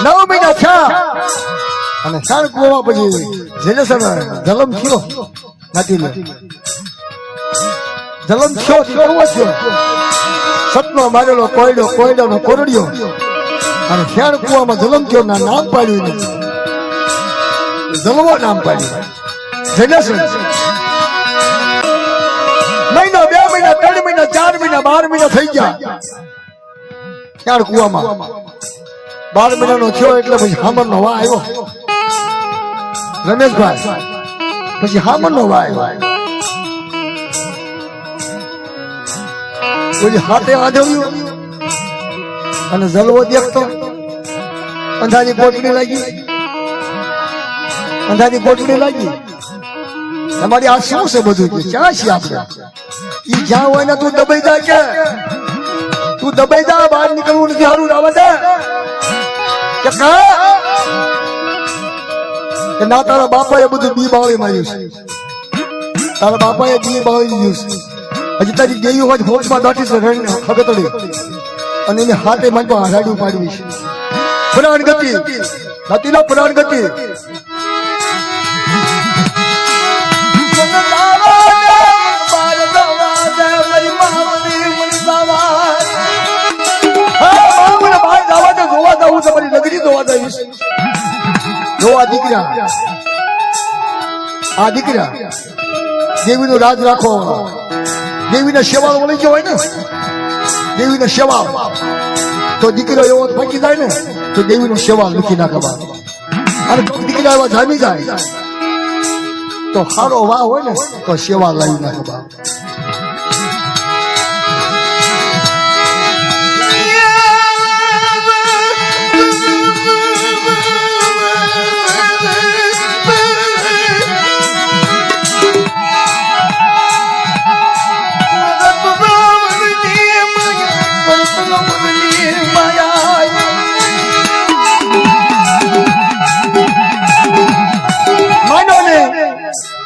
9 મહિના થયા અને સાણ કુવા પછી જેલેસર જલમ થયો નથી લે જલમ થયો કેવો થયો સતનો મારેલો કોયડો નો કોરડિયો અને ખેણ કુવામાં જલમ થયો ના નામ પાડ્યું નથી જલવો નામ પાડ્યું જેલેસર મહિનો 2 મહિના 3 મહિના 4 મહિના 12 મહિના થઈ ગયા ખેણ કુવામાં 12 મહિનાનો થયો એટલે પછી હામરનો વા આવ્યો રમેશભાઈ પછી હામરનો વા આવ્યો પછી હાથે આધવ્યું અને જલવો દેખતો અંધારી કોટડી લાગી તમારી આ શું છે બધું ક્યાં છીએ આપણે ઈ જ્યાં હોય ને તું દબાઈ જા કે તું દબાઈ જા બહાર નીકળવું નથી હારું રાવા દે કે ના તારા બાપાએ બધું બી બાવળી માર્યું છે તારા બાપાએ બી બાવળી દીધું છે હજી તારી દેવી હોય હોશમાં બેઠી છે ખગતડી અને એને હાથે માંડવા રાડ્યું પાડવી છે પ્રાણ ગતિ ગતિનો પ્રાણ ગતિ આ દીકરા દેવી નું રાજ રાખો દેવી ને સેવા મળી ગયો હોય ને દેવી ને સેવા તો દીકરો એવો ફાંકી જાય ને તો દેવી નું સેવા લખી નાખે અને દીકરા એવા જામી જાય તો સારો વાહ હોય ને તો સેવા લાવી નાખે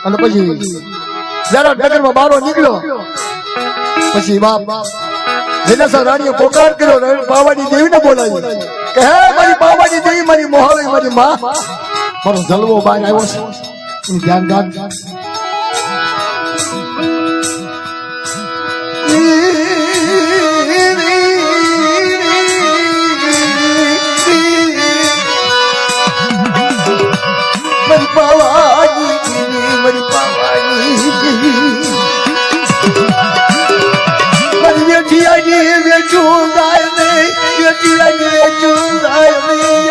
અને પછી જરા નગરમાં બારો નીકળ્યો પછી બાપ જેના રાણીએ પોકાર કર્યો પાવાની દેવીને બોલાવી કે હે મારી પાવાની દેવી મારી મોહળી મારી માં મારો જલવો બહાર આવ્યો છે એનું ધ્યાન રાખ મારી પાવાની મારી વેઠી આજી વેચું ગાય નહીં વેઠી આજી વેચું ગાય નહીં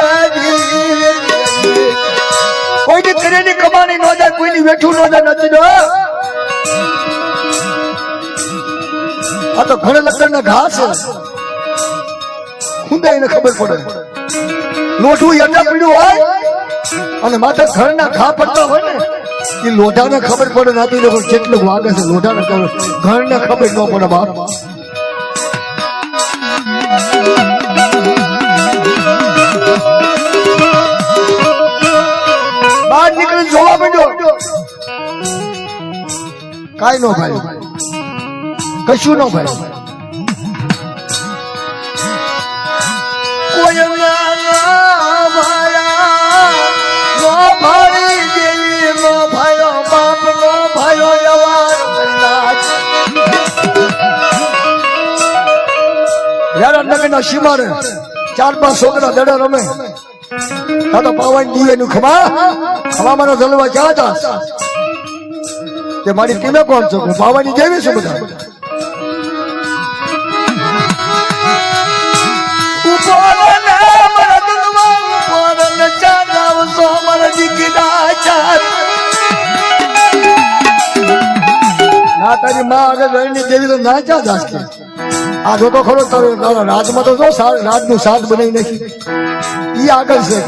કોઈની કરેની કમાણી ન જાય કોઈની વેઠું ન જાય નથી દો આ તો ઘણા લગ્ન ઘા છે ખુદે એને ખબર પડે લોઠું યટા પીડ્યું હોય અને માથે ઘરના ઘા પડતા હોય ને એ લોઢાને ખબર પડે નથી લોકો કેટલું વાગે છે લોઢાને ઘરને ખબર ન પડે બાપ બહાર નીકળી જોવા માંડ્યો કાઈ નો ભાઈ કશું નો ભાઈ કોઈ સીમાડે 4-5 છોકરા દડા રમે તો પાવાની દીવે નું ખવામાં જલવા ક્યાં હતા કે મારી ટીમે કોણ છો પાવાની જેવી છે બધા ના તારી માં આગળ રહીને દેવી તો ના ચા દાસ કે આ જોતો ખરો તારો રાજમાં તો જો રાજનું શાક બનાવી નાખી ઈ આગળ છે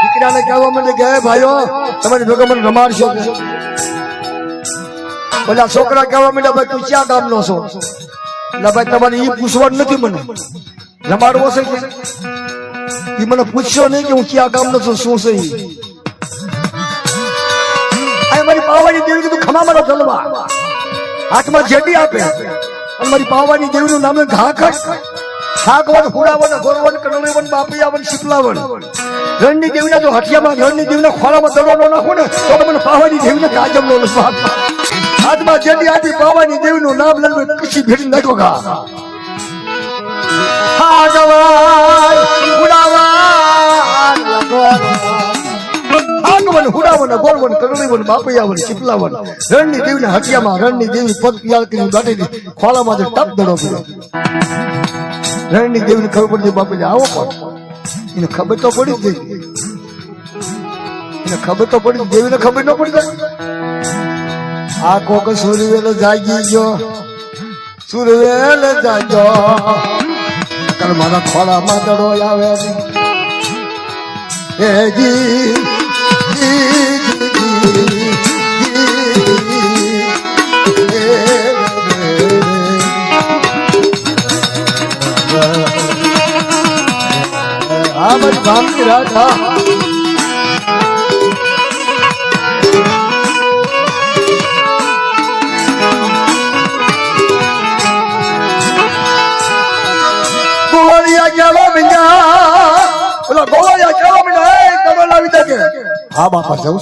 દીકરાને કહેવા માંડે કે ભાઈઓ તમારી ભેગા મને રમાડશો પેલા છોકરા કહેવા માંડ્યા ભાઈ તું ક્યાં ગામનો છો એટલે ભાઈ તમારે ઈ પૂછવાનું નથી મને રમાડવો છે કે ઈ મને પૂછશો નહીં કે હું ક્યાં ગામનો છું શું છે પાવાની દેવી કીધું ખમા મારો જલવા હાથમાં જેડી આપે અને મારી પાવાની દેવીનું નામ ઘા ખાકવન હુડાવન ગોરવન કનલેવન બાપિયાવન શીપલાવન રણની દેવીના જો હઠિયામાં રણની દેવીના ખોળામાં દડો ન નાખો ને તો મને પાવાની દેવીને કાજમ નો હાથમાં જેડી આપી પાવાની દેવીનું નામ લઈને કશી ભેટ નાખો ઘા આગમન હુડાવન ગોળવન કરલીવન બાપૈયાવન શીપલાવન રણની દેવીના હટિયામાં રણની દેવી પગ પિયાળ કરીને બેઠી ખોળામાં ટપ દડો પડ્યો રણની દેવીને ખબર પડી બાપુજી આવો પણ એને ખબર તો પડી જ ગઈ એને ખબર તો પડી દેવીને ખબર ન પડી આ કોક સુરવેલ જાગી ગયો સુરવેલ જાગ્યો મારા ખોળામાં દડો આવે હે જી આ મારી ભામની રાધા હા બાપા જવું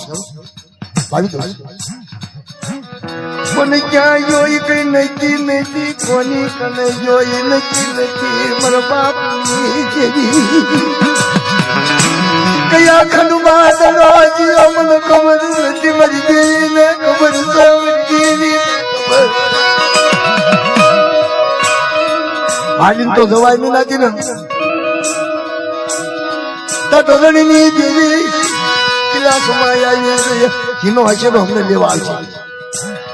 કોને ક્યાં જોઈ કઈ નથી નથી કોની કને જોઈ નથી નથી મારા બાપની જેવી કયા ખંડમાં દરવાજી અમને ખબર નથી મારી દેવીને ખબર દેવી હાલીને તો જવાય નહીં લાગી ને ધરણીની દેવી કિલ્લા સમાય આવી જીનો હશે તો અમને લેવા આવશે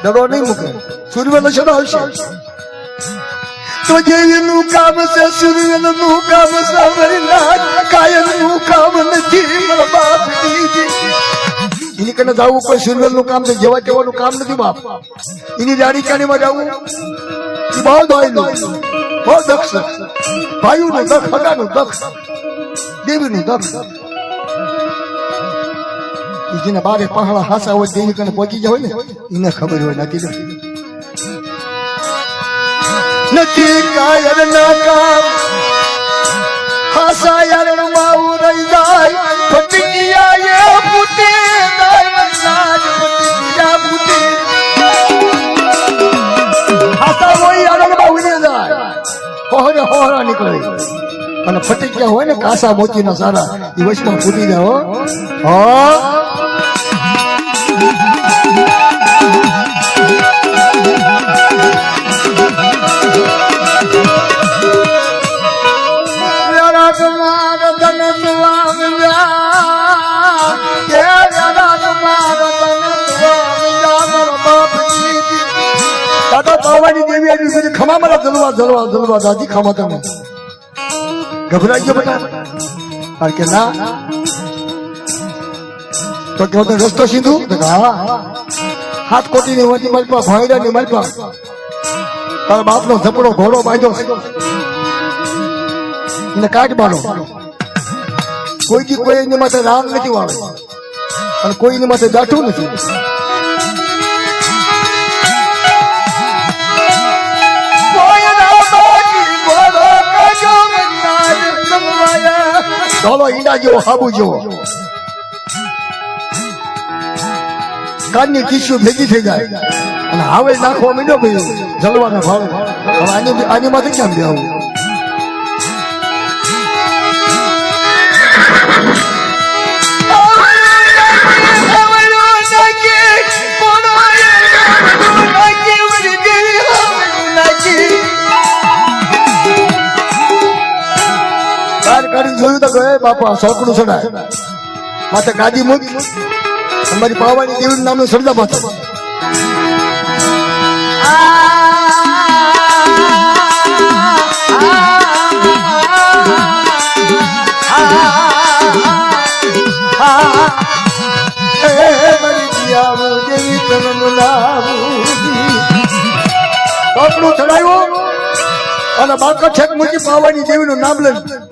ડરો નહીં મૂકે સૂર્યવેલ છે આવશે તો જેવીનું કામ છે સૂર્યવેલનું કામ છે અમારી નાથ કાયમનું કામ નથી મારા બાપ એની કને જવું કોઈ સૂર્યવેલનું કામ છે જેવા તેવાનું કામ નથી બાપ એની રાણી કાણીમાં જવું એ બહુ દોયલું બહુ દક્ષ ભાઈઓનું દક્ષ હગાનું દક્ષ દેવીનું દક્ષ જેને બારે પહાડા હાસા હોય દેવી કને પહોંચી જાય ને એને ખબર હોય નથી કાયર ના કામ હાસા યાર માવું રહી જાય ફટકિયા એ ફૂટે દાયમનાજ ફટકિયા ફૂટે હાસા હોય યાર માવું ને જાય હોરા નીકળે અને ફટક્યા હોય ને કાસા મોતી ના સારા એ વચમાં ફૂટી જાય હો પાવાની દેવી આવી સુધી ખમા મારા જલવા જલવા જલવા દાદી ખમા તમે ગભરાઈ ગયો બેટા કે ના તો કેવો તો રસ્તો સીધું હા હાથ કોટી ની વધી મારી પાસે ભાઈડા ની મારી પાસે તારા બાપ નો ઝપડો ઘોડો બાંધ્યો એને કાઢ બાળો કોઈથી કોઈ એની માથે રાગ નથી વાળો અને કોઈની માથે દાઠું નથી ધોલો ઈંડા જેવો હાબુ જેવો કાનની ટીસ્યુ ભેગી થઈ જાય અને હાવે નાખવા માંડ્યો ભાઈ જલવાના ભાવ હવે આની માંથી કેમ દેવું જોયું તો ગયે બાપા સોકડું ચડાય માથે ગાદી મૂક અમારી પાવાની દેવી નામનું સરદા માથે સોકડું ચડાયું અને બાકા છેક મૂકી પાવાની દેવી નું નામ લઈને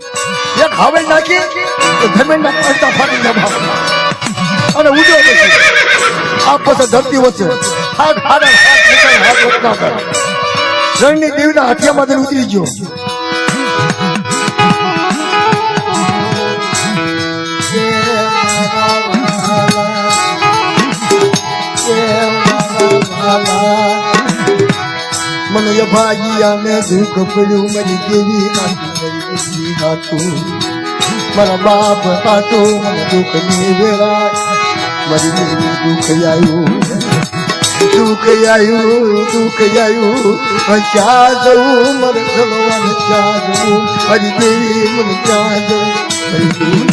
એક હાવે નાખી જમીન ના પડતા ફાટી જવા અને ઉડ્યો પછી આ પછી ધરતી વચ્ચે હાથ રચના કર રણની દેવીના હાથિયામાંથી ઉતરી ગયો. મને ભાગિયાને દુઃખ પડ્યું મારી દેવી નાતું મારા બાપ હાટું મને દુઃખ ની વેળા મારી દેવી દુઃખ આવ્યું ક્યાં જવું મને ચલવાનું ક્યાં જવું મારી દેવી મને ક્યાં જવું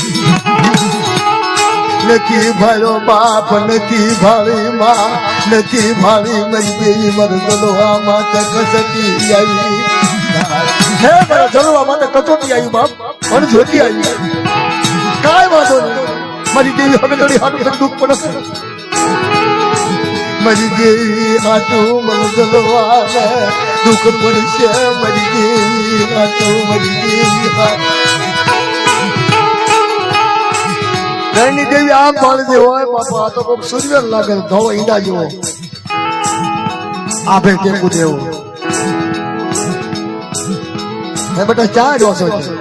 નથી ભાઈઓ બાપ નથી ભાળી માં નથી ભાળી મારી દેવી મારે જલવા માટે કસોટી આવી હે મારા જલવા માટે કસોટી આવી બાપ મને જોતી આવી કાંઈ વાંધો નહીં મારી દેવી હવે ઘડી હાથું દુઃખ પડશે મારી દેવી હાથું મને જલવા દુઃખ પડશે મારી દેવી હાથું મારી દેવી ઘરની દેવી આમ પાડી દે હોય બાપા આ તો કોઈક સૂર્ય લાગે ધોળો ઈંડા જેવો આપે કેવું દેવું હે બેટા ચા જોશો છે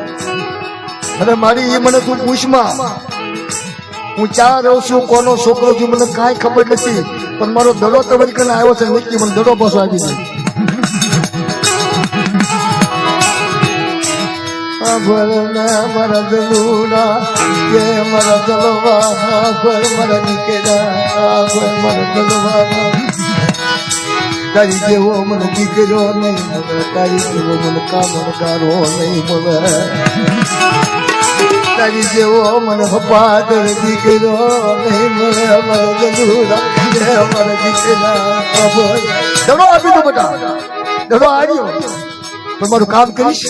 અરે મારી એ મને તું પૂછમાં હું ચા રહું છું કોનો છોકરો છું મને કાંઈ ખબર નથી પણ મારો દડો તરીકે આવ્યો છે નક્કી મને દડો પાછો આપી દે મારા જલુડા કે મારા જલવા મારા દીકરા મારા જલવા તારી જેવો મને દીકરો નહીં મળે તારી જેવો મને કામગારો નહીં મળે તારી જેવો મને પપ્પા દીકરો નહીં મળે મારા જલુડા કે મારા દીકરા દડો આપી દો બેટા દડો આવ્યો પણ મારું કામ કરીશ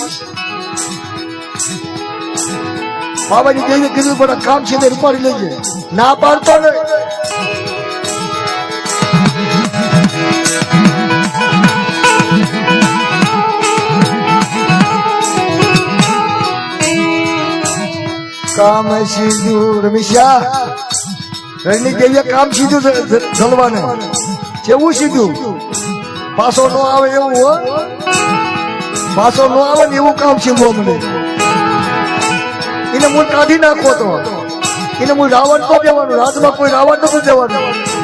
બાબાજી દેવી કીધું પણ કામ છે તે રૂપારી લેજે ના પાડતો ને કામ સીધું રમેશા રણની દેવીએ કામ સીધું જલવાને કેવું સીધું પાછો ન આવે એવું હો પાછો ન આવે ને એવું કામ સીધું મને એને મૂળ કાઢી નાખો તો એને મૂળ રાવણ તો દેવાનું રાજમાં કોઈ રાવણ નતું દેવાનું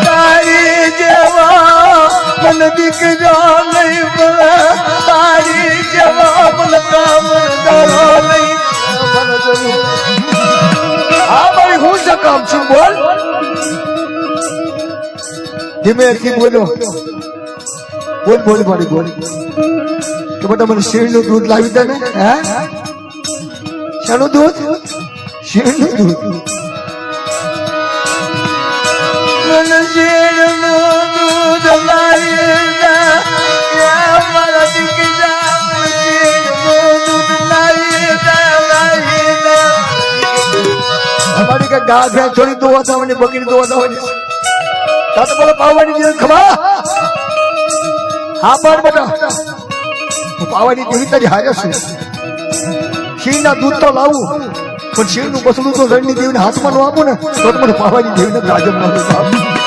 તારી જેવા મને દીકરો નહીં મળે તારી જેવા મને કામ કરો નહીં હા ભાઈ હું જ કામ છું બોલ ધીમેથી બોલો બોલ મારી બોલ તો બેટા મને શેરનું દૂધ લાવી દે ને હે શાનું દૂધ શેરનું દૂધ મને શેરનું દૂધ લાવી દે મારા દીકરા શેરનું દૂધ લાવી દે અમારી કે ગા ભે છોડી દો હતા બકરી દો હતા તો બોલો પાવાની જીવન ખબર હા પર બેટા પાવાની દેવી તારી હારે છે શિવના દૂધ તો લાવું પણ શિવનું બસડું તો રણની દેવીને હાથમાં ન આપું ને તો મને પાવાની દેવીને રાજમ ન આપું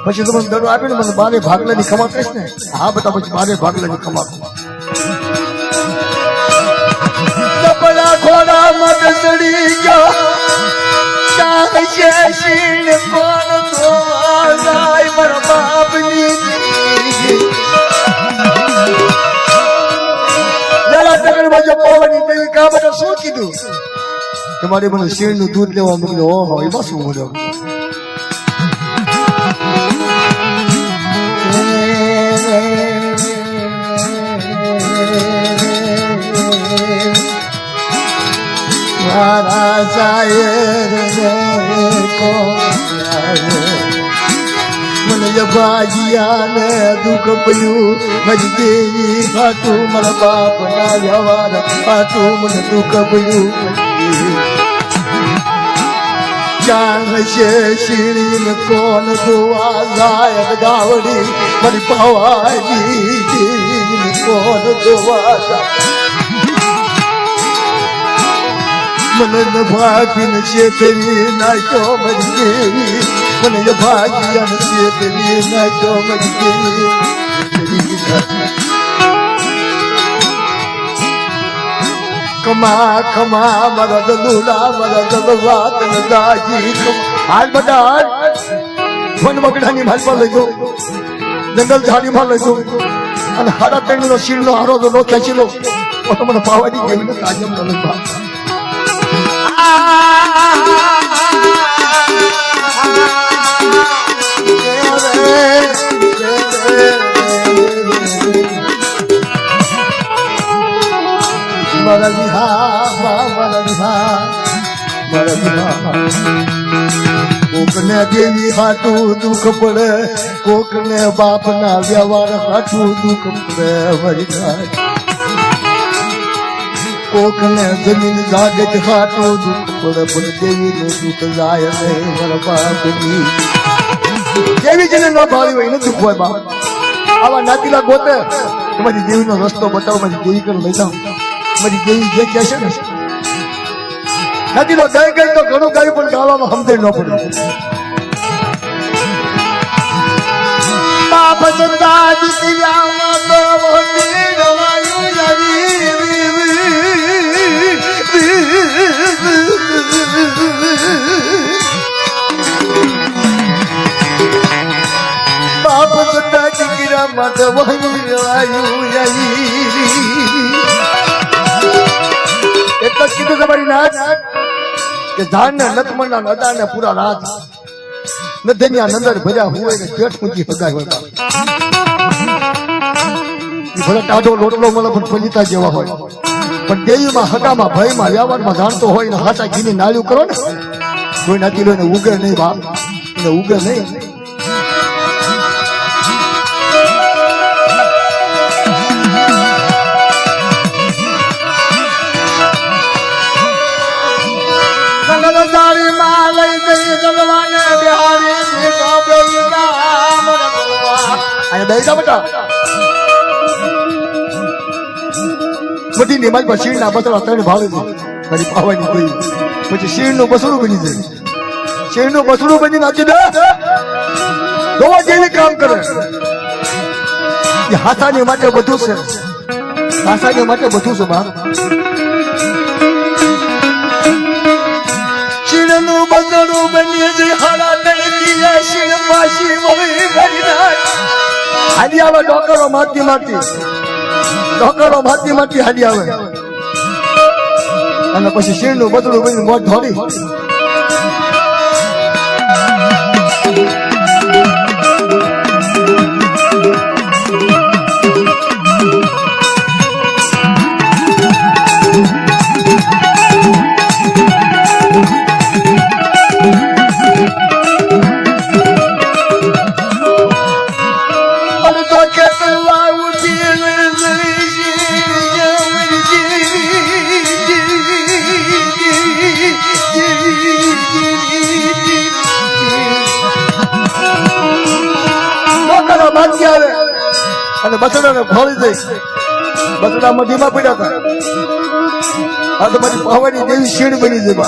પછી તો મને દડો આપીને મને બારે ભાગલાની ખમા કહીશ ને હા બેટા પછી બારે ભાગલાની ખમા ઘોડા મત ચડી ગયો શીણ કોણ ધોવા જાય મારા બાપની શું કીધું તમારે મને શીણ નું દૂધ લેવા મોકલ્યો ઓહો એમાં શું મોડો મારા મને ભાગ્યા ને દુઃખ પડ્યું મારી દેવી ફાટું મારા બાપ ના વ્યવહાર ફાટું મને દુઃખ પડ્યું જાણ છે શીણી કોણ ધોવા જાય ગાવડી મારી પવાની દેવી કોણ ધોવા જાય મને ભાગીને છેતરી નાખ્યો મારી દેવી મને ભાગ્યાને છેતરી નાખ્યો મારી દેવી કમા કમા મારા દલુડા મારા દલવાત દાજી હાલ બધા વન વગડાની ભાલમાં લઈ ગયો જંગલ ઝાડીમાં લઈ ગયો અને હારા તેણીનો શીરનો હારો લો ખેંચી લો તો મને પાવાની દેવીને તાજમ ન લઈ ભાગ કોકને દેવી હાટું દુઃખ પડે કોકને બાપ ના વ્યવહાર હાટું દુઃખ પડે વરિનાથ કોકને જમીન જાગત હાટું દુઃખ પડે પણ દેવી નું દુઃખ જાય નહીં મારા બાપની દેવી જેને ન ભાવી હોય એને દુઃખ હોય બાપ આવા નાતીલા ગોતે તમારી દેવી નો રસ્તો બતાવો મારી દેવી કર લઈ જાઓ મારી દેવી જે કહેશે ને નાતીલો ગાય ગઈ તો ઘણું ગાયું પણ ગાવામાં સમજણ ન પડે બાપ જતા દીકરામાં તો મોટી ગવાયું બાપ જતા દીકરામાં તો એટલે કીધું તમારી નાચ કે ધાન ને નતમના નદા ને પૂરા રાત નદનિયા નંદર ભર્યા હોય ને પેટ ઊંચી હગાય હોય ભલે ટાઢો લોટલો મળે પણ ફલિતા જેવા હોય પણ દેવીમાં હગામાં ભયમાં વ્યવહારમાં જાણતો હોય ને હાચા ઘીની નાળ્યું કરો ને કોઈ નાતી લો ને ઉગે નહીં બાપ એને ઉગે નહીં બધી નિમાજ પર શીણ ના બસડા ત્રણ ભાવે છે મારી પાવાની કોઈ પછી શીણ નું બસડું બની જાય શીણ નું બસડું બની નાખી દે દોવા જેવી કામ કરે હાથાની માટે બધું છે હાથાની માટે બધું છે બાપ શીણ નું બસડું બની જાય હાડા તળકી શીણ પાછી મળી ભરી નાખ હાલી આવે ડોકરો મારતી મારતી હાલી આવે અને પછી શીણ નું બદલું બની મોત ધોડી અને બસડાને ફોડી દઈ બસડા મઢીમાં પડ્યા હતા આ તો મારી પાવાની દેવી શીણ બની જાય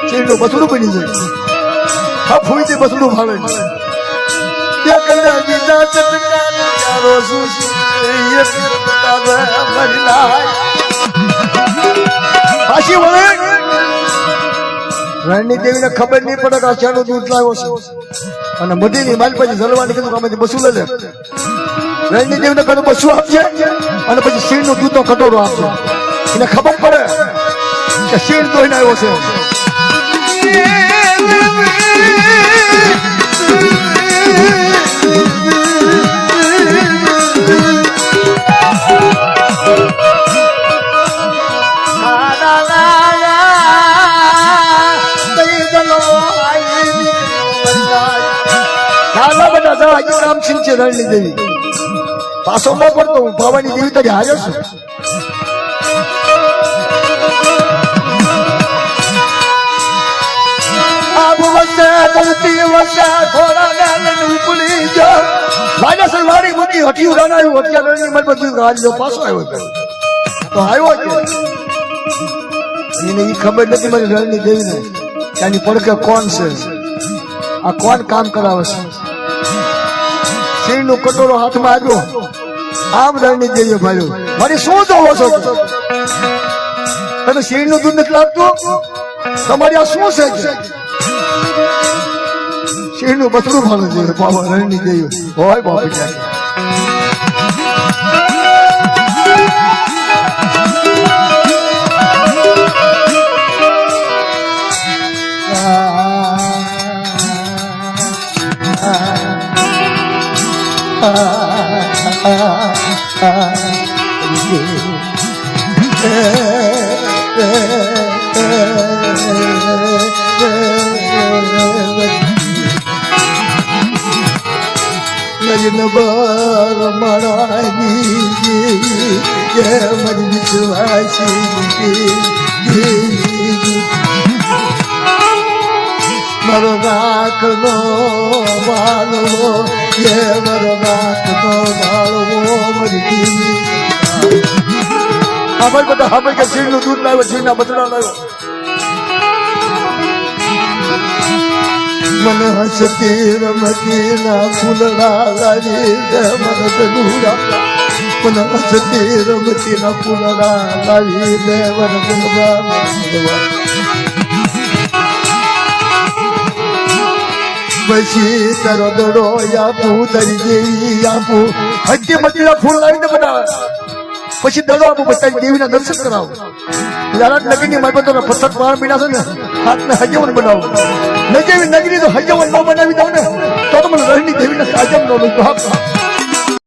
શીણ નું બસડું બની જાય હા ફૂઈ દે બસડું ફાવે પાછી વળે રણની દેવીને ખબર નહીં પડે કે આ શાનું દૂધ લાવ્યો છે અને મોઢીની માલ પછી જલવાની કીધું કે આમાંથી બસું લઈ લે. રણની દેવીને કીધું બસું આપજે અને પછી શીણનું દૂધનો કટોરો આપજો. એને ખબર પડે કે શીણ દોઈને આવ્યો છે. નામ સિંહ છે રણની દેવી. પાછો ન પડતો હું ભવાની દેવી તરી હાજર છું. ખબર નથી મારી રણની દેવી ને ત્યાંની પડકે કોણ છે, આ કોણ કામ કરાવે છે. શીરનો કટોરો હાથમાં આવ્યો, આમ રણની દેવીએ ભાળ્યો. મારી શું જોવો છો તમે? શીરનું દૂધ નથી લાગતું? તમારી આ શું છે? શીરનું બતરું ભાડું જોઈએ બાબા રણની દેવી હોય બાપા. લગ્ન બર મણાની મારો રાખનો બાળવો મારો રાખનો બાળવો મરી. ખબર બધા ખબર કે શીરનું દૂધ લાવ્યો, શીરના બતરા લાવ્યો. મને હસતી રમતી ના ફૂલડા લાવી દે મને ધનુડા. મને હસતી રમતી ના ફૂલડા લાવી દે મને ધનુડા. પછી તારો દડો આપું તારી દેવી આપું. હજી મતીના ફૂલ લાવીને બનાવે પછી દડો આપું તારી દેવીના દર્શન કરાવું. નગરની માલપતોના પથ્થર 12 મહિના છે ને હાથને હજવન બનાવું. નગરી તો હજવન ન બનાવી દઉં ને તો મને રણની દેવીને સાજમ ન લઉં.